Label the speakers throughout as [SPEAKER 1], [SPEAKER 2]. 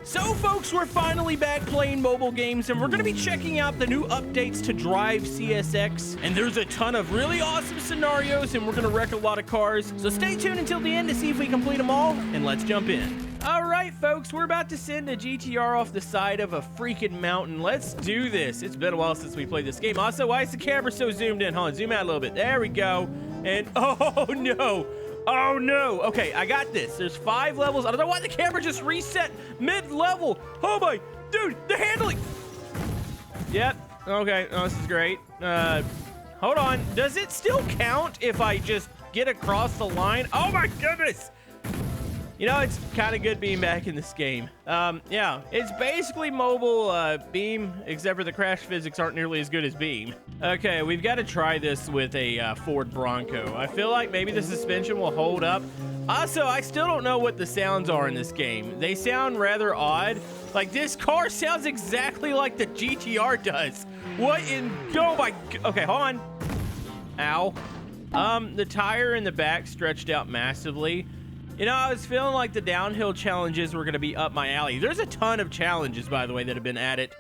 [SPEAKER 1] So folks, we're finally back playing mobile games, and we're going to be checking out the new updates to DriveCSX, and there's a ton of really awesome scenarios, and we're going to wreck a lot of cars. So stay tuned until the end to see if we complete them all, and let's jump in. All right, folks, we're about to send a GTR off the side of a freaking mountain. Let's do this. It's been a while since we played this game. Also, why is the camera so zoomed in? Hold on, zoom out a little bit. There we go. And oh no. Oh no. Okay, I got this. There's 5 levels. I don't know why the camera just reset mid-level. Oh my, dude, the handling. Yep. Okay. Oh, this is great. Hold on. Does it still count if I just get across the line? Oh my goodness. You know, it's kind of good being back in this game. Yeah, it's basically mobile Beam, except for the crash physics aren't nearly as good as Beam. Okay, we've got to try this with a Ford Bronco. I feel like maybe the suspension will hold up. Also, I still don't know what the sounds are in this game. They sound rather odd. Like, this car sounds exactly like the GTR does. What in... Oh my... Okay, hold on. Ow. The tire in the back stretched out massively. You know, I was feeling like the downhill challenges were going to be up my alley. There's a ton of challenges, by the way, that have been added.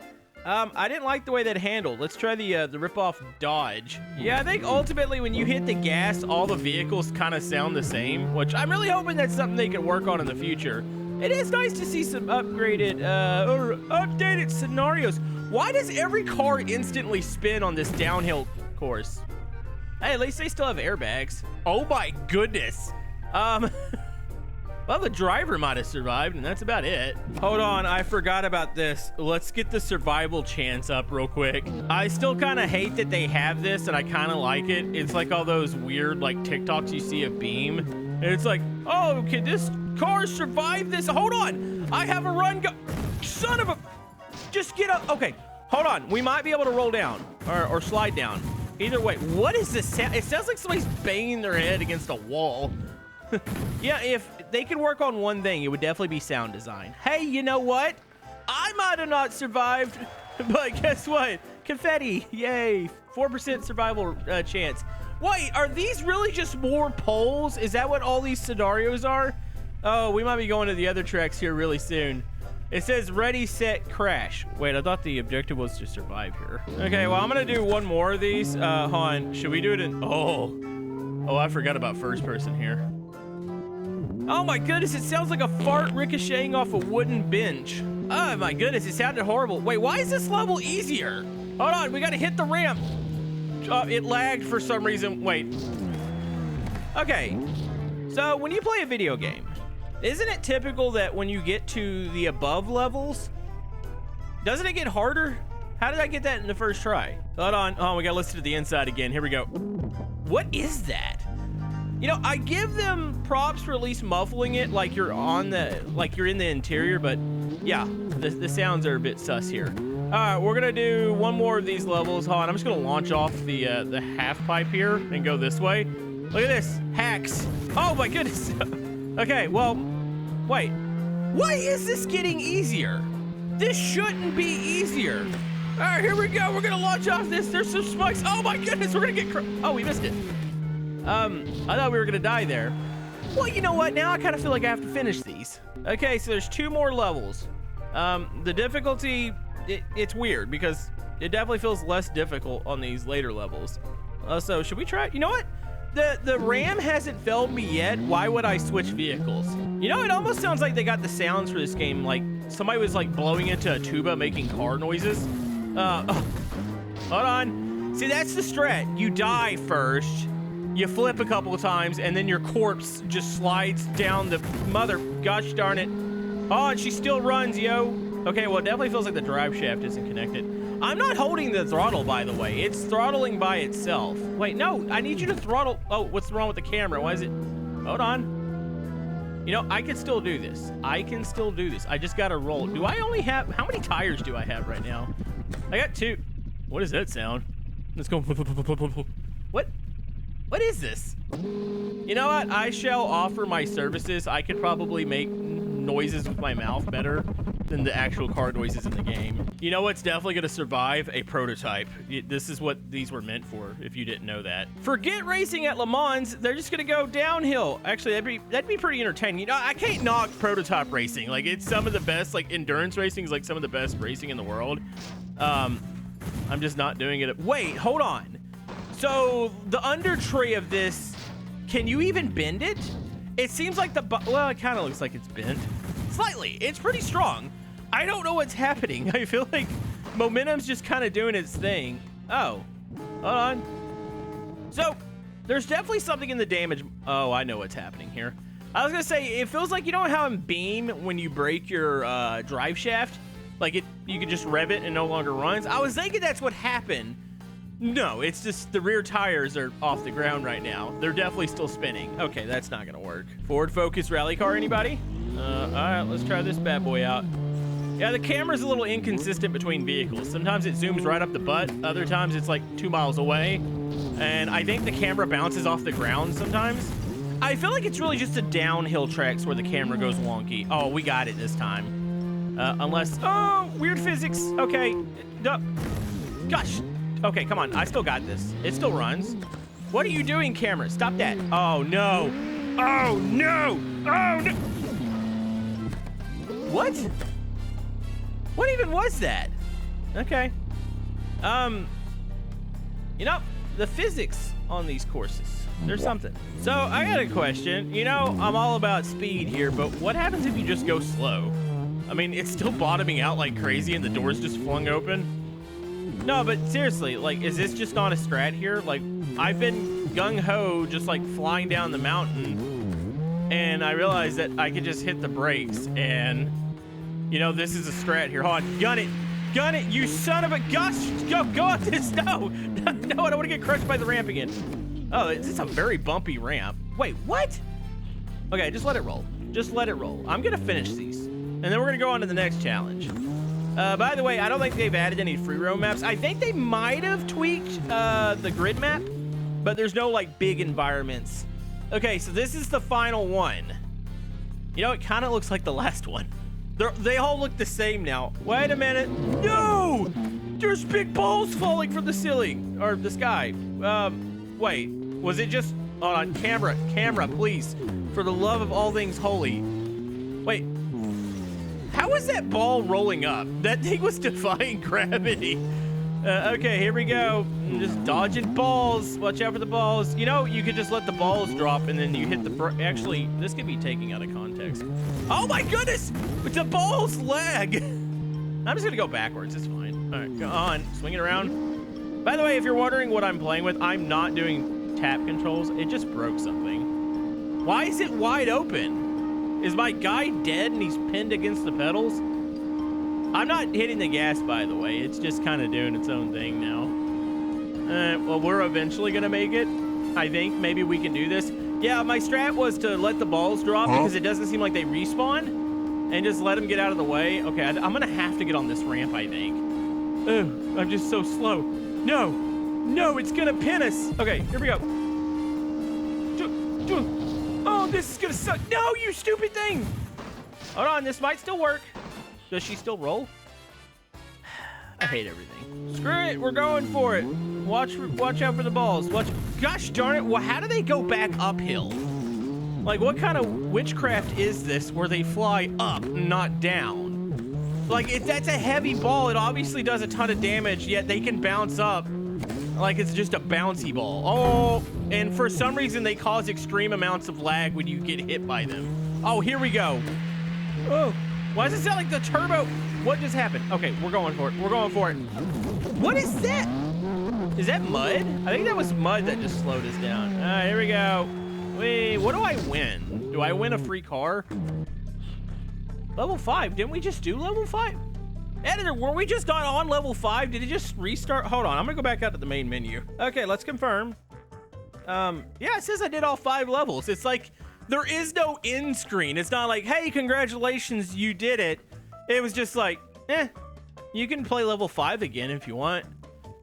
[SPEAKER 1] I didn't like the way that handled. Let's try the rip-off Dodge. Yeah, I think ultimately when you hit the gas, all the vehicles kind of sound the same, which I'm really hoping that's something they can work on in the future. It is nice to see some upgraded, or updated scenarios. Why does every car instantly spin on this downhill course? Hey, at least they still have airbags. Oh my goodness. Well, the driver might have survived, and that's about it. Hold on, I forgot about this. Let's get the survival chance up real quick. I still kind of hate that they have this, and I kind of like it. It's like all those weird, like, TikToks you see of Beam. And it's like, oh, can this car survive this? Hold on, I have a run go... Son of a... Just get up. Okay, hold on. We might be able to roll down, or slide down. Either way, what is this sound? It sounds like somebody's banging their head against a wall. Yeah, if they could work on one thing, it would definitely be sound design. Hey, you know what? I might have not survived, but guess what? Confetti, yay. 4% survival chance. Wait, are these really just more poles? Is that what all these scenarios are? Oh, we might be going to the other tracks here really soon. It says ready, set, crash. Wait, I thought the objective was to survive here. Okay, well, I'm gonna do one more of these. Hold on, should we do it in, oh, I forgot about first person here. Oh my goodness, it sounds like a fart ricocheting off a wooden bench. Oh my goodness, it sounded horrible. Wait, why is this level easier? Hold on, we gotta hit the ramp. It lagged for some reason. Wait. Okay, so when you play a video game, isn't it typical that when you get to the above levels, doesn't it get harder? How did I get that in the first try? Hold on, oh, we gotta listen to the inside again. Here we go. What is that? You know, I give them props for at least muffling it like you're on the, like you're in the interior, but yeah, the sounds are a bit sus here. All right, we're gonna do one more of these levels. Hold on, I'm just gonna launch off the half pipe here and go this way. Look at this, hacks. Oh my goodness. Okay, well, wait. Why is this getting easier? This shouldn't be easier. All right, here we go. We're gonna launch off this. There's some spikes. Oh my goodness, we're gonna get, oh, we missed it. I thought we were gonna die there. Well, you know what? Now I kind of feel like I have to finish these. Okay, so there's 2 more levels. The difficulty, it's weird because it definitely feels less difficult on these later levels. So should we try it? You know what? The RAM hasn't failed me yet. Why would I switch vehicles? You know, it almost sounds like they got the sounds for this game. Like somebody was like blowing into a tuba making car noises. Oh, hold on. See, that's the strat. You die first. You flip a couple of times, and then your corpse just slides down the mother. Gosh darn it. Oh, and she still runs, yo. Okay, well, it definitely feels like the drive shaft isn't connected. I'm not holding the throttle, by the way. It's throttling by itself. Wait, no, I need you to throttle. Oh, what's wrong with the camera? Why is it? Hold on. You know, I can still do this. I can still do this. I just got to roll. Do I only have, how many tires do I have right now? I got 2. What does that sound? Let's go. What? What is this? You know what? I shall offer my services. I could probably make noises with my mouth better than the actual car noises in the game. You know what's definitely going to survive? A prototype. This is what these were meant for, if you didn't know that. Forget racing at Le Mans. They're just going to go downhill. Actually, that'd be pretty entertaining. You know, I can't knock prototype racing. Like, it's some of the best, like, endurance racing is like some of the best racing in the world. I'm just not doing it. Wait, hold on. So the under tray of this, can you even bend it? It seems like well, it kind of looks like it's bent. Slightly. It's pretty strong. I don't know what's happening. I feel like momentum's just kind of doing its thing. Oh, hold on. So there's definitely something in the damage. Oh, I know what's happening here. I was gonna say, it feels like, you know how in Beam, when you break your drive shaft, like you can just rev it and it no longer runs? I was thinking that's what happened. No, it's just the rear tires are off the ground right now. They're definitely still spinning. Okay, that's not gonna work. Ford Focus rally car, anybody? All right, let's try this bad boy out. Yeah, the camera's a little inconsistent between vehicles. Sometimes it zooms right up the butt. Other times it's like 2 miles away. And I think the camera bounces off the ground sometimes. I feel like it's really just the downhill tracks where the camera goes wonky. Oh, we got it this time. Unless, oh, weird physics. Okay, gosh. Okay, come on, I still got this. It still runs. What are you doing, camera? Stop that. Oh, no. Oh, no. Oh, no. What? What even was that? Okay. You know, the physics on these courses, there's something. So I got a question. You know, I'm all about speed here, but what happens if you just go slow? I mean, it's still bottoming out like crazy and the door's just flung open. No, but seriously, like, is this just on a strat here? Like, I've been gung-ho just like flying down the mountain and I realized that I could just hit the brakes and, you know, this is a strat here. Hold on, gun it, you son of a gosh, go on this, no, I don't want to get crushed by the ramp again. Oh, it's a very bumpy ramp. Wait, what? Okay, just let it roll. Just let it roll. I'm gonna finish these. And then we're gonna go on to the next challenge. By the way, I don't think they've added any free roam maps. I think they might have tweaked the grid map, but there's no like big environments. Okay, so this is the final one. You know, it kind of looks like the last one. They all look the same now. Wait a minute. No! There's big balls falling from the ceiling, or the sky. Wait, was it just, hold on, camera, please. For the love of all things holy. Wait. How is that ball rolling up? That thing was defying gravity. Okay, here we go. I'm just dodging balls. Watch out for the balls. You know, you could just let the balls drop and then you hit the actually, this could be taken out of context. Oh my goodness! The balls lag. I'm just gonna go backwards. It's fine. All right, go on. Swing it around. By the way, if you're wondering what I'm playing with, I'm not doing tap controls. It just broke something. Why is it wide open? Is my guy dead and he's pinned against the pedals? I'm not hitting the gas, by the way. It's just kind of doing its own thing now. Well, we're eventually going to make it. I think maybe we can do this. Yeah, my strat was to let the balls drop because it doesn't seem like they respawn and just let them get out of the way. Okay, I'm going to have to get on this ramp, I think. Ugh, I'm just so slow. No, it's going to pin us. Okay, here we go. Oh, this is going to suck. No, you stupid thing. Hold on, this might still work. Does she still roll? I hate everything. Screw it, we're going for it. Watch out for the balls. Gosh darn it, well, how do they go back uphill? Like, what kind of witchcraft is this where they fly up, not down? Like, if that's a heavy ball, it obviously does a ton of damage, yet they can bounce up like it's just a bouncy ball. Oh, and for some reason, they cause extreme amounts of lag when you get hit by them. Oh, here we go. Oh. Why does it sound like the turbo? What just happened? Okay, we're going for it. We're going for it. What is that? Is that mud? I think that was mud that just slowed us down. All right, here we go. Wait, what do I win? Do I win a free car? Level 5. Didn't we just do level 5? Editor, were we just not on level 5? Did it just restart? Hold on, I'm gonna go back out to the main menu. Okay, let's confirm. Yeah, it says I did all 5 levels. It's like, there is no end screen. It's not like, hey, congratulations, you did it. It was just like, you can play level 5 again if you want.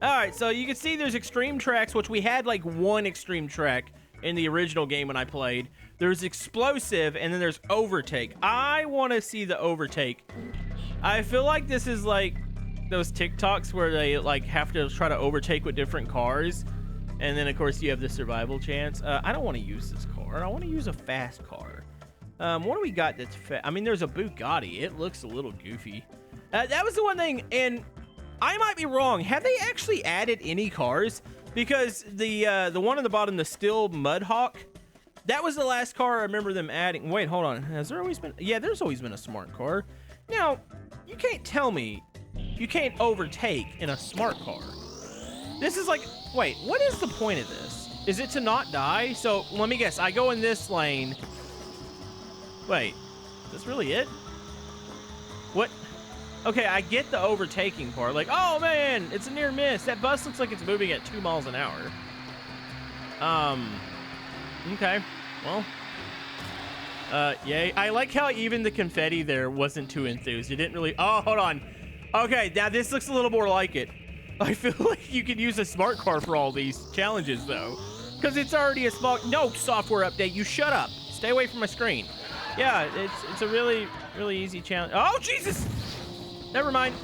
[SPEAKER 1] All right, so you can see there's extreme tracks, which we had like 1 extreme track. in the original game when I played. There's explosive, and then there's overtake. I want to see the overtake. I feel like this is like those TikToks where they like have to try to overtake with different cars, and then of course you have the survival chance. I don't want to use this car. I want to use a fast car. What do we got that's fast? I mean, there's a Bugatti. It looks a little goofy. That was the one thing, and I might be wrong. Have they actually added any cars? Because the one on the bottom, the Steel Mudhawk, that was the last car I remember them adding. Wait, hold on. Has there always been? Yeah, there's always been a smart car. Now, you can't tell me you can't overtake in a smart car. This is like, wait, what is the point of this? Is it to not die? So let me guess. I go in this lane. Wait, is this really it? What? Okay, I get the overtaking part. Like, oh man, it's a near miss. That bus looks like it's moving at 2 miles an hour. Okay, well, yay. I like how even the confetti there wasn't too enthused. It didn't really, oh, hold on. Okay, now this looks a little more like it. I feel like you could use a smart car for all these challenges though, because it's already a small, no software update, you shut up. Stay away from my screen. Yeah, it's a really easy challenge. Oh, Jesus! Never mind.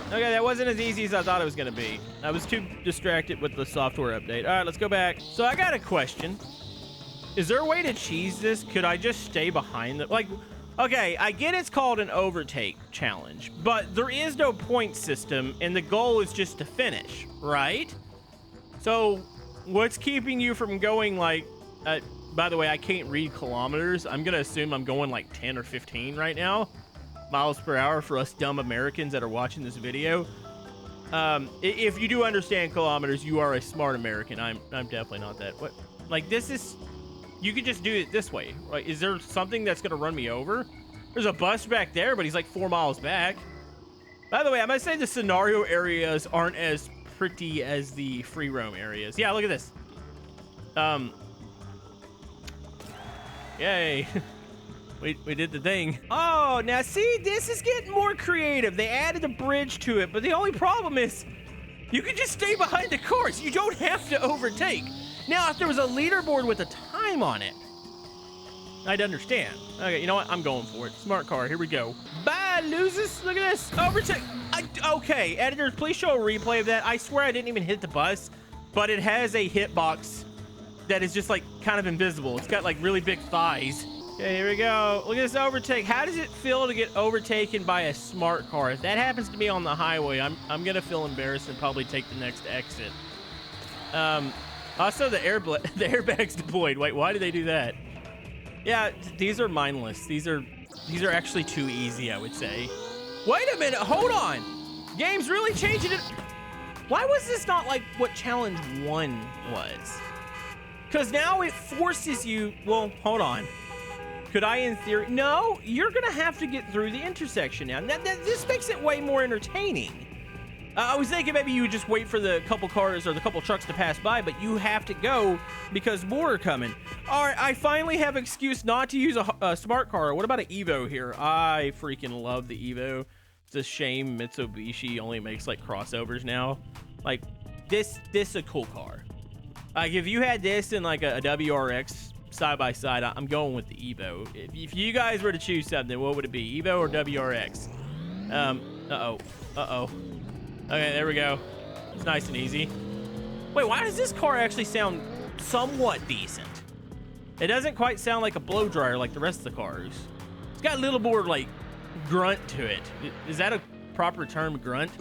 [SPEAKER 1] Okay, that wasn't as easy as I thought it was going to be. I was too distracted with the software update. All right, let's go back. So I got a question. Is there a way to cheese this? Could I just stay behind the... Like, okay, I get it's called an overtake challenge, but there is no point system, and the goal is just to finish, right? So what's keeping you from going, like... by the way, I can't read kilometers. I'm going to assume I'm going like 10 or 15 right now. Miles per hour for us dumb Americans that are watching this video. If you do understand kilometers, you are a smart American. I'm definitely not that. What? Like, this is... You could just do it this way, right? Is there something that's going to run me over? There's a bus back there, but he's like 4 miles back. By the way, I must say the scenario areas aren't as pretty as the free roam areas. Yeah, look at this. Yay. We did the thing. Oh, now see, this is getting more creative. They added a bridge to it, but the only problem is you can just stay behind the course. You don't have to overtake. Now, if there was a leaderboard with a time on it, I'd understand. Okay, you know what? I'm going for it. Smart car. Here we go. Bye, losers. Look at this. Overtake. Okay, editors, please show a replay of that. I swear I didn't even hit the bus, but it has a hitbox that is just like kind of invisible. It's got like really big thighs. Okay, here we go. Look at this overtake. How does it feel to get overtaken by a smart car? If that happens to me on the highway, I'm gonna feel embarrassed and probably take the next exit. Also, the airbag's deployed. Wait, why did they do that? Yeah, these are mindless. These are actually too easy, I would say. Wait a minute, hold on. Game's really changing it. Why was this not like what challenge 1 was? Because now it forces you, well, hold on. Could I, in theory? No, you're gonna have to get through the intersection now. This makes it way more entertaining. I was thinking maybe you would just wait for the couple cars or the couple trucks to pass by, but you have to go because more are coming. All right, I finally have an excuse not to use a smart car. What about an Evo here? I freaking love the Evo. It's a shame Mitsubishi only makes like crossovers now. Like this is a cool car. Like if you had this in like a WRX side by side, I'm going with the Evo. If you guys were to choose something, what would it be? Evo or WRX? Uh-oh. Okay, there we go. It's nice and easy. Wait, why does this car actually sound somewhat decent? It doesn't quite sound like a blow dryer like the rest of the cars. It's got a little more like grunt to it. Is that a proper term, grunt?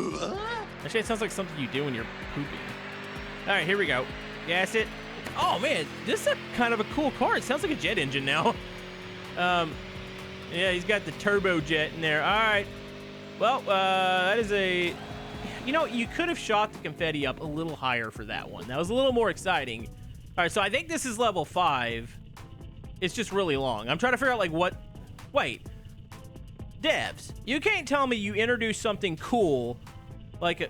[SPEAKER 1] Actually, it sounds like something you do when you're pooping. All right, here we go. Gas it. Oh man, this is a kind of a cool car. It sounds like a jet engine now. Yeah, he's got the turbo jet in there. All right. Well, that is a... You know, you could have shot the confetti up a little higher for that one. That was a little more exciting. All right, so I think this is level 5. It's just really long. I'm trying to figure out, like, what... Wait. Devs, you can't tell me you introduced something cool, like a...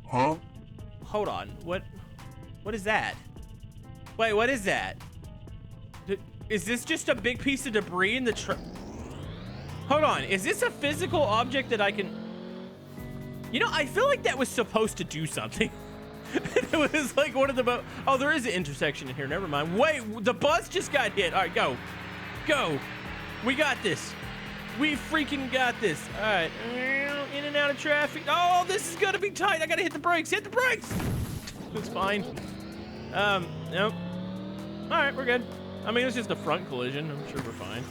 [SPEAKER 2] Huh?
[SPEAKER 1] Hold on. What is that? Wait, what is that? Is this just a big piece of debris in the Hold on. Is this a physical object that I can... You know, I feel like that was supposed to do something. It was like one of the oh, there is an intersection in here. Never mind. Wait, the bus just got hit. All right, go. Go. We got this. We freaking got this. All right. In and out of traffic. Oh, this is going to be tight. I got to hit the brakes. Hit the brakes. It's fine. Nope. All right, we're good. I mean, it's just a front collision. I'm sure we're fine.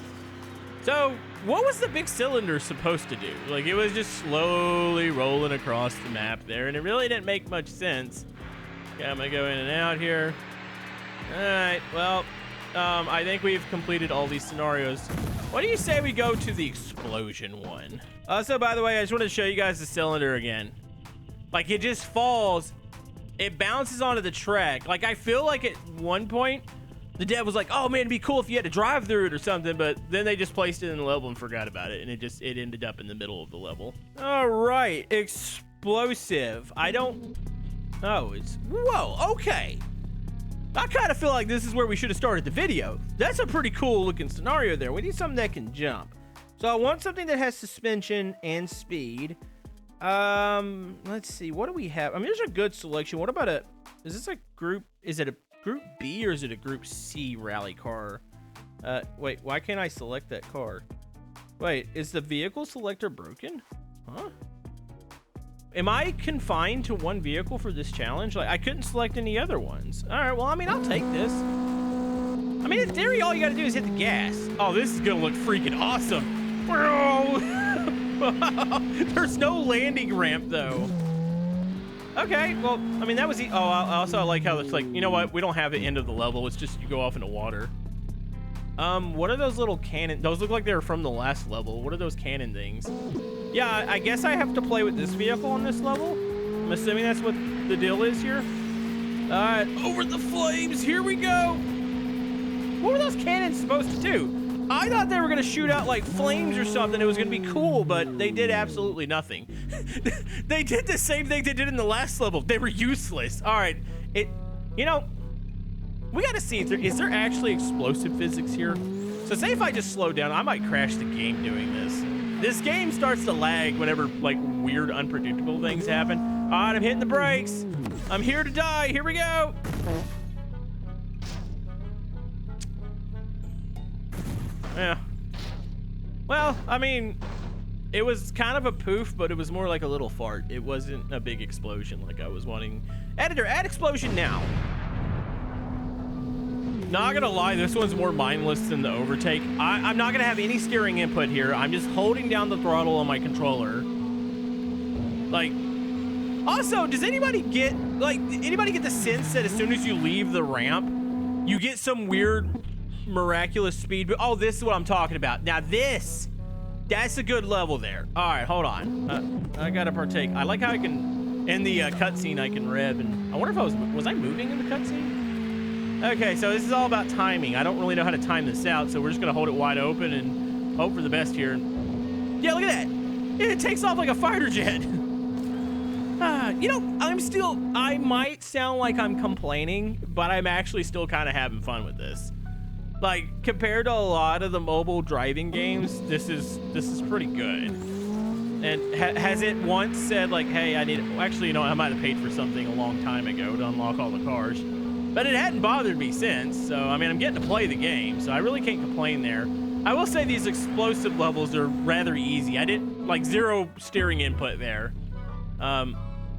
[SPEAKER 1] So, what was the big cylinder supposed to do? Like, it was just slowly rolling across the map there, and it really didn't make much sense. Okay, I'm gonna go in and out here. All right, well, I think we've completed all these scenarios. What do you say we go to the explosion one? Also, by the way, I just want to show you guys the cylinder again. Like, it just falls. It bounces onto the track. Like, I feel like at one point, the dev was like, oh man, it'd be cool if you had to drive through it or something, but then they just placed it in the level and forgot about it, and it ended up in the middle of the level. All right, explosive. Oh, it's, whoa, okay. I kind of feel like this is where we should have started the video. That's a pretty cool looking scenario there. We need something that can jump. So I want something that has suspension and speed. Let's see, what do we have? I mean, there's a good selection. What about is this a group, is it a Group B or is it a Group C rally car? Wait, why can't I select that car? Wait, is the vehicle selector broken? Huh? Am I confined to one vehicle for this challenge? Like, I couldn't select any other ones. All right, well, I mean, I'll take this. I mean, in theory, all you gotta do is hit the gas. Oh, this is gonna look freaking awesome. There's no landing ramp, though. Okay, well, I mean, that was oh, I like how it's like, you know what? We don't have the end of the level. It's just you go off into water. What are those little cannon? Those look like they were from the last level. What are those cannon things? Yeah, I guess I have to play with this vehicle on this level. I'm assuming that's what the deal is here. All right, over the flames. Here we go. What were those cannons supposed to do? I thought they were going to shoot out like flames or something. It was going to be cool, but they did absolutely nothing. They did the same thing they did in the last level. They were useless. All right. You know, we got to see, is there actually explosive physics here? So say if I just slow down, I might crash the game doing this. This game starts to lag whenever like weird, unpredictable things happen. All right, I'm hitting the brakes. I'm here to die. Here we go. Yeah. Well, I mean, it was kind of a poof, but it was more like a little fart. It wasn't a big explosion like I was wanting. Editor, add explosion now. Not gonna lie, this one's more mindless than the Overtake. I'm not gonna have any steering input here. I'm just holding down the throttle on my controller. Like, also, does anybody get the sense that as soon as you leave the ramp, you get some weird miraculous speed? Oh, this is what I'm talking about. Now that's a good level there. All right, hold on. I gotta partake. I like how I can, in the cutscene, I can rev, and I wonder if was I moving in the cutscene? Okay, so this is all about timing. I don't really know how to time this out, so we're just gonna hold it wide open and hope for the best here. Yeah, look at that. It takes off like a fighter jet. You know, I might sound like I'm complaining, but I'm actually still kind of having fun with this. Like, compared to a lot of the mobile driving games, this is pretty good. And has it once said, like, hey, actually, you know, I might have paid for something a long time ago to unlock all the cars. But it hadn't bothered me since, so, I mean, I'm getting to play the game, so I really can't complain there. I will say these explosive levels are rather easy. I did, like, 0 steering input there.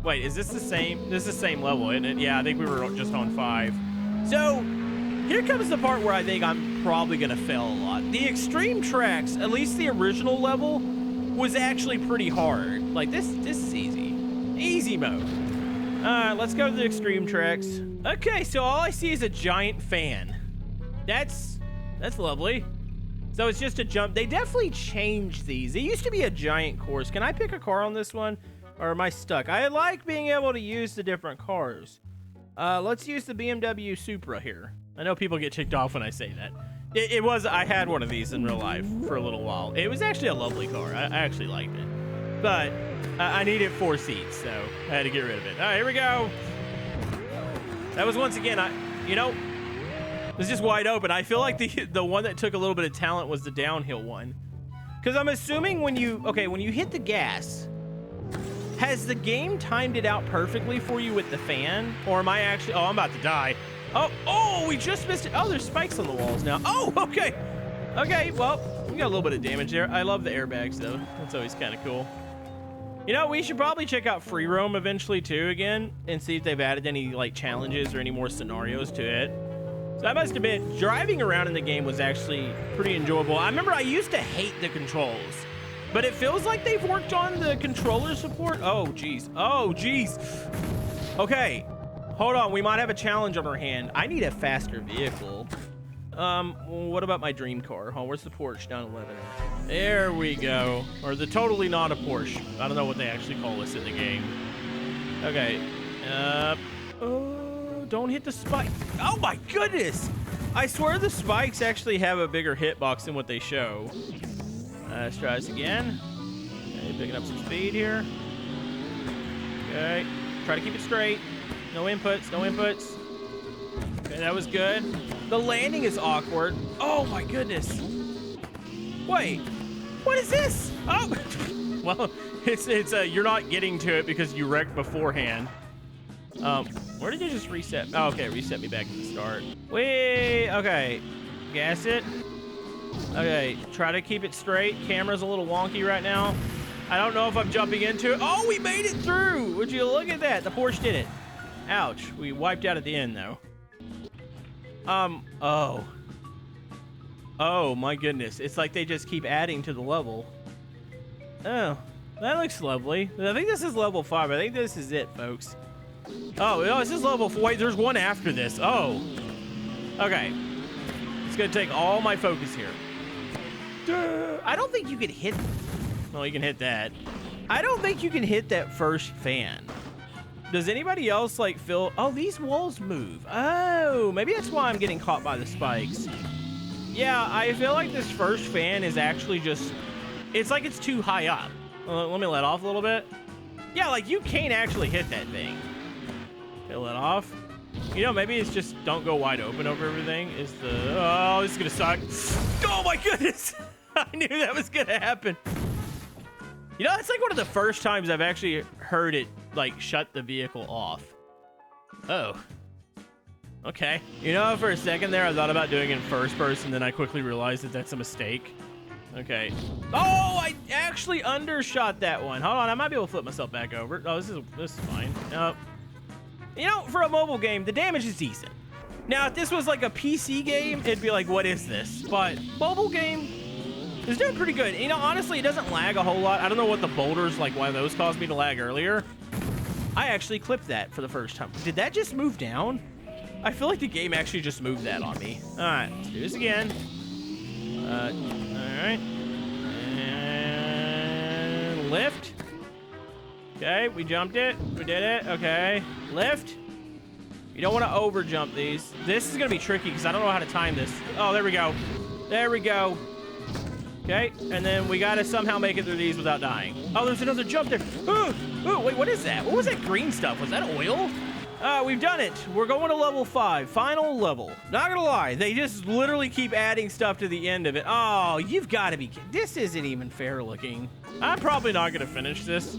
[SPEAKER 1] Wait, is this the same? This is the same level, isn't it? Yeah, I think we were just on 5. So, here comes the part where I think I'm probably gonna fail a lot. The extreme tracks, at least the original level, was actually pretty hard. Like, this is easy. Easy mode. Alright, let's go to the extreme tracks. Okay, so all I see is a giant fan. That's lovely. So it's just a jump. They definitely changed these. It used to be a giant course. Can I pick a car on this one? Or am I stuck? I like being able to use the different cars. Let's use the BMW Supra here. I know people get ticked off when I say that. I had one of these in real life for a little while. It was actually a lovely car. I actually liked it. But I needed 4 seats, so I had to get rid of it. All right, here we go. That was once again, you know, it was just wide open. I feel like the one that took a little bit of talent was the downhill one. Because I'm assuming when you hit the gas, Has the game timed it out perfectly for you with the fan? Or am I actually... Oh, I'm about to die. Oh, we just missed it. Oh, there's spikes on the walls now. Oh, okay. Okay, well, we got a little bit of damage there. I love the airbags, though. That's always kind of cool. You know, we should probably check out Free Roam eventually, too, again, and see if they've added any, like, challenges or any more scenarios to it. So I must admit, driving around in the game was actually pretty enjoyable. I remember I used to hate the controls, but it feels like they've worked on the controller support. Oh, geez. Oh, geez. Okay. Hold on, we might have a challenge on our hand. I need a faster vehicle. What about my dream car? Oh, where's the Porsche? Down 11. There we go. Or the totally not a Porsche. I don't know what they actually call this in the game. Okay. Oh, don't hit the spike. Oh my goodness! I swear the spikes actually have a bigger hitbox than what they show. Let's try this again. Okay, picking up some speed here. Okay. Try to keep it straight. No inputs, no inputs. Okay, that was good. The landing is awkward. Oh my goodness. Wait, what is this? Oh, well, it's you're not getting to it because you wrecked beforehand. Where did you just reset? Oh, okay, reset me back to the start. Wait, okay. Gas it. Okay, try to keep it straight. Camera's a little wonky right now. I don't know if I'm jumping into it. Oh, we made it through. Would you look at that? The Porsche did it. Ouch. We wiped out at the end, though. Oh, my goodness. It's like they just keep adding to the level. Oh, that looks lovely. I think this is level 5. I think this is it, folks. Oh, no, this is level 4. Wait, there's one after this. Oh. Okay. It's going to take all my focus here. Duh. I don't think you can hit... Well, you can hit that. I don't think you can hit that first fan. Does anybody else, like, feel... Oh, these walls move. Oh, maybe that's why I'm getting caught by the spikes. Yeah, I feel like this first fan is actually just... It's like it's too high up. Let me let off a little bit. Yeah, like, you can't actually hit that thing. Okay, let off. You know, maybe it's just don't go wide open over everything. Is the... Oh, this is going to suck. Oh, my goodness. I knew that was going to happen. You know, it's like one of the first times I've actually heard it, like, shut the vehicle off. Oh. Okay. You know, for a second there, I thought about doing it in first person, then I quickly realized that that's a mistake. Okay. Oh, I actually undershot that one. Hold on, I might be able to flip myself back over. Oh, this is fine. You know, for a mobile game, the damage is decent. Now, if this was like a PC game, it'd be like, what is this? But mobile game is doing pretty good. You know, honestly, it doesn't lag a whole lot. I don't know what the boulders, like why those caused me to lag earlier. I actually clipped that for the first time. Did that just move down? I feel like the game actually just moved that on me. All right, let's do this again. All right. And lift. Okay, we jumped it. We did it. Okay, lift. You don't want to over jump these. This is gonna be tricky because I don't know how to time this. Oh, there we go. There we go. Okay, and then we gotta somehow make it through these without dying. Oh, there's another jump there. Ooh, wait, what is that? What was that green stuff? Was that oil? We've done it. We're going to level 5, final level. Not gonna lie, they just literally keep adding stuff to the end of it. Oh, you've got to be kidding. This isn't even fair looking. I'm probably not gonna finish this.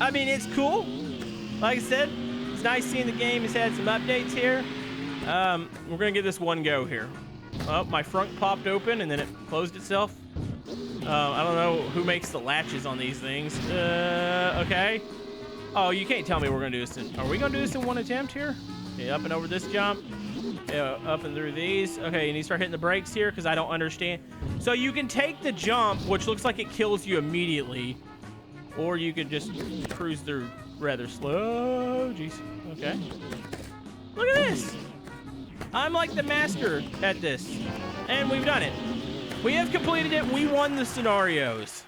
[SPEAKER 1] I mean, it's cool. Like I said, it's nice seeing the game has had some updates here. We're gonna give this one go here. Oh, my front popped open and then it closed itself. I don't know who makes the latches on these things. Okay. Oh, you can't tell me we're gonna do this are we gonna do this in one attempt here? Okay, up and over this jump. Up and through these. Okay, you need to start hitting the brakes here because I don't understand. So you can take the jump, which looks like it kills you immediately, or you could just cruise through rather slow. Jeez. Okay. Look at this. I'm like the master at this. And we've done it. We have completed it. We won the scenarios.